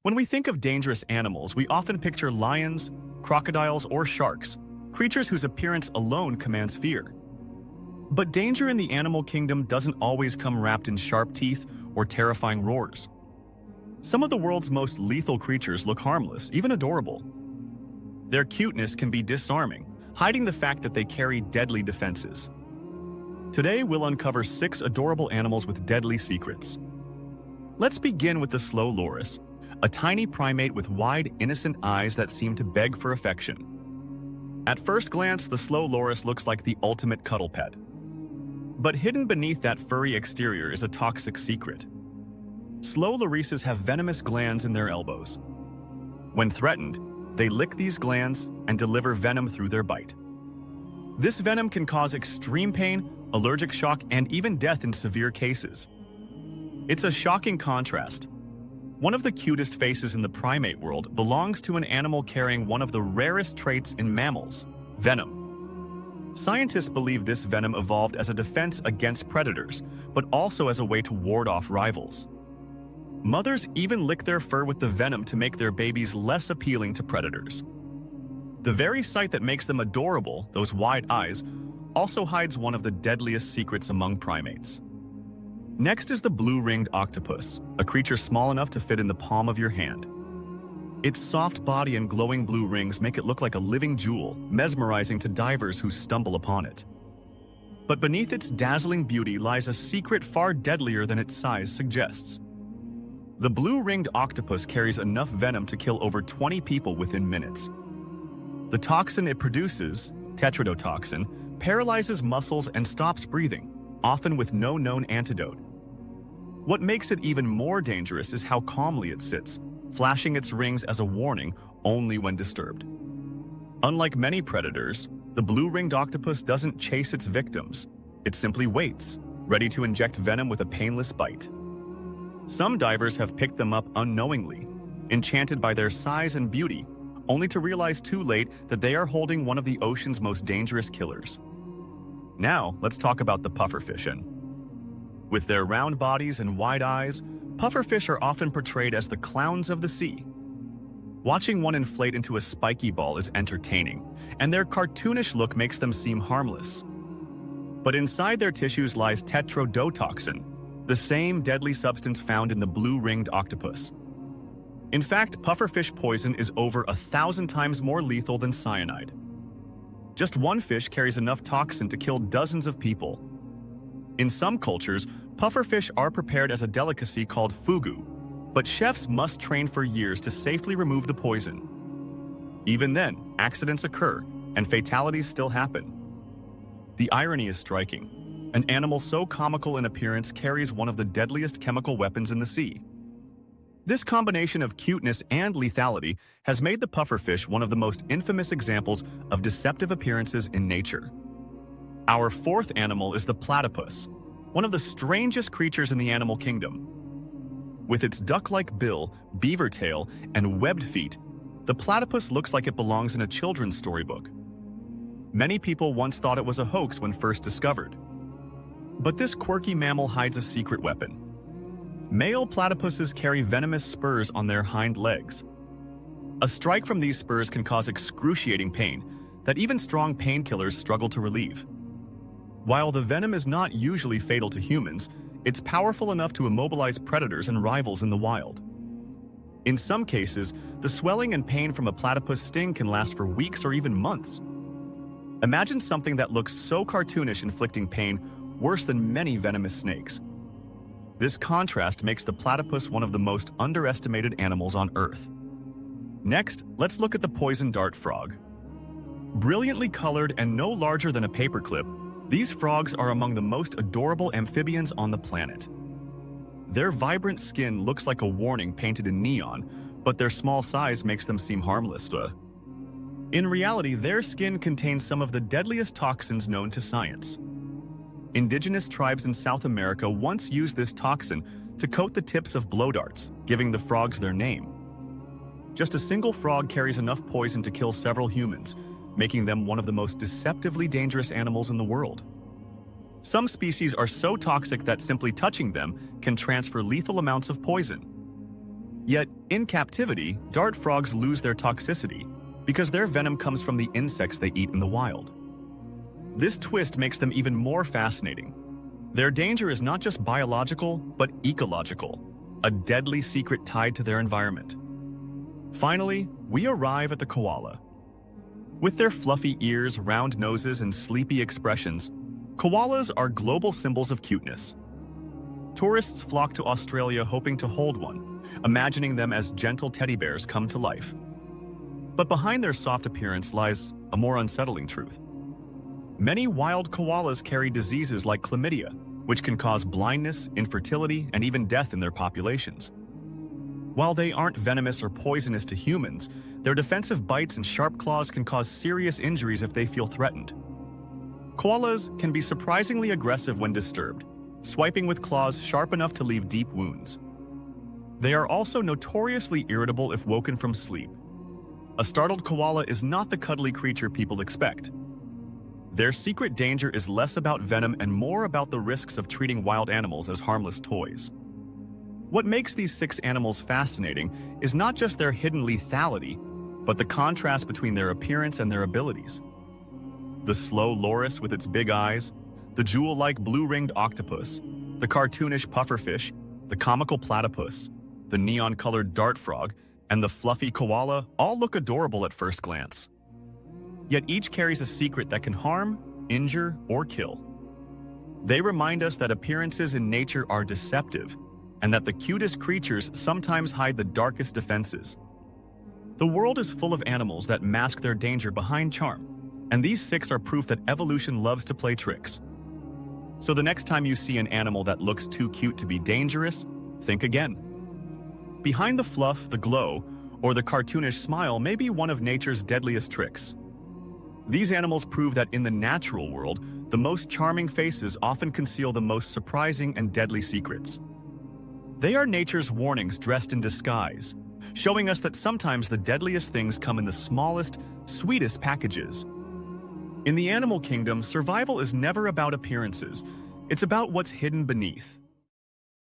When we think of dangerous animals, we often picture lions, crocodiles, or sharks, creatures whose appearance alone commands fear. But danger in the animal kingdom doesn't always come wrapped in sharp teeth or terrifying roars. Some of the world's most lethal creatures look harmless, even adorable. Their cuteness can be disarming, hiding the fact that they carry deadly defenses. Today, we'll uncover 6 adorable animals with deadly secrets. Let's begin with the slow loris, a tiny primate with wide, innocent eyes that seem to beg for affection. At first glance, the slow loris looks like the ultimate cuddle pet. But hidden beneath that furry exterior is a toxic secret. Slow lorises have venomous glands in their elbows. When threatened, they lick these glands and deliver venom through their bite. This venom can cause extreme pain, allergic shock, and even death in severe cases. It's a shocking contrast. One of the cutest faces in the primate world belongs to an animal carrying one of the rarest traits in mammals, venom. Scientists believe this venom evolved as a defense against predators, but also as a way to ward off rivals. Mothers even lick their fur with the venom to make their babies less appealing to predators. The very sight that makes them adorable, those wide eyes, also hides one of the deadliest secrets among primates. Next is the blue-ringed octopus, a creature small enough to fit in the palm of your hand. Its soft body and glowing blue rings make it look like a living jewel, mesmerizing to divers who stumble upon it. But beneath its dazzling beauty lies a secret far deadlier than its size suggests. The blue-ringed octopus carries enough venom to kill over 20 people within minutes. The toxin it produces, tetrodotoxin, paralyzes muscles and stops breathing, often with no known antidote. What makes it even more dangerous is how calmly it sits, flashing its rings as a warning only when disturbed. Unlike many predators, the blue-ringed octopus doesn't chase its victims. It simply waits, ready to inject venom with a painless bite. Some divers have picked them up unknowingly, enchanted by their size and beauty, only to realize too late that they are holding one of the ocean's most dangerous killers. Now, let's talk about the pufferfish. With their round bodies and wide eyes, pufferfish are often portrayed as the clowns of the sea. Watching one inflate into a spiky ball is entertaining, and their cartoonish look makes them seem harmless. But inside their tissues lies tetrodotoxin, the same deadly substance found in the blue-ringed octopus. In fact, pufferfish poison is over 1,000 times more lethal than cyanide. Just one fish carries enough toxin to kill dozens of people. In some cultures, pufferfish are prepared as a delicacy called fugu, but chefs must train for years to safely remove the poison. Even then, accidents occur, and fatalities still happen. The irony is striking. An animal so comical in appearance carries one of the deadliest chemical weapons in the sea. This combination of cuteness and lethality has made the pufferfish one of the most infamous examples of deceptive appearances in nature. Our 4th animal is the platypus, one of the strangest creatures in the animal kingdom. With its duck-like bill, beaver tail, and webbed feet, the platypus looks like it belongs in a children's storybook. Many people once thought it was a hoax when first discovered. But this quirky mammal hides a secret weapon. Male platypuses carry venomous spurs on their hind legs. A strike from these spurs can cause excruciating pain that even strong painkillers struggle to relieve. While the venom is not usually fatal to humans, it's powerful enough to immobilize predators and rivals in the wild. In some cases, the swelling and pain from a platypus sting can last for weeks or even months. Imagine something that looks so cartoonish inflicting pain worse than many venomous snakes. This contrast makes the platypus one of the most underestimated animals on Earth. Next, let's look at the poison dart frog. Brilliantly colored and no larger than a paperclip, these frogs are among the most adorable amphibians on the planet. Their vibrant skin looks like a warning painted in neon, but their small size makes them seem harmless. In reality, their skin contains some of the deadliest toxins known to science. Indigenous tribes in South America once used this toxin to coat the tips of blow darts, giving the frogs their name. Just a single frog carries enough poison to kill several humans, making them one of the most deceptively dangerous animals in the world. Some species are so toxic that simply touching them can transfer lethal amounts of poison. Yet, in captivity, dart frogs lose their toxicity because their venom comes from the insects they eat in the wild. This twist makes them even more fascinating. Their danger is not just biological, but ecological, a deadly secret tied to their environment. Finally, we arrive at the koala. With their fluffy ears, round noses, and sleepy expressions, koalas are global symbols of cuteness. Tourists flock to Australia hoping to hold one, imagining them as gentle teddy bears come to life. But behind their soft appearance lies a more unsettling truth. Many wild koalas carry diseases like chlamydia, which can cause blindness, infertility, and even death in their populations. While they aren't venomous or poisonous to humans, their defensive bites and sharp claws can cause serious injuries if they feel threatened. Koalas can be surprisingly aggressive when disturbed, swiping with claws sharp enough to leave deep wounds. They are also notoriously irritable if woken from sleep. A startled koala is not the cuddly creature people expect. Their secret danger is less about venom and more about the risks of treating wild animals as harmless toys. What makes these 6 animals fascinating is not just their hidden lethality, but the contrast between their appearance and their abilities. The slow loris with its big eyes, the jewel-like blue-ringed octopus, the cartoonish pufferfish, the comical platypus, the neon-colored dart frog, and the fluffy koala all look adorable at first glance. Yet each carries a secret that can harm, injure, or kill. They remind us that appearances in nature are deceptive, and that the cutest creatures sometimes hide the darkest defenses. The world is full of animals that mask their danger behind charm, and these 6 are proof that evolution loves to play tricks. So the next time you see an animal that looks too cute to be dangerous, think again. Behind the fluff, the glow, or the cartoonish smile may be one of nature's deadliest tricks. These animals prove that in the natural world, the most charming faces often conceal the most surprising and deadly secrets. They are nature's warnings dressed in disguise, showing us that sometimes the deadliest things come in the smallest, sweetest packages. In the animal kingdom, survival is never about appearances. It's about what's hidden beneath.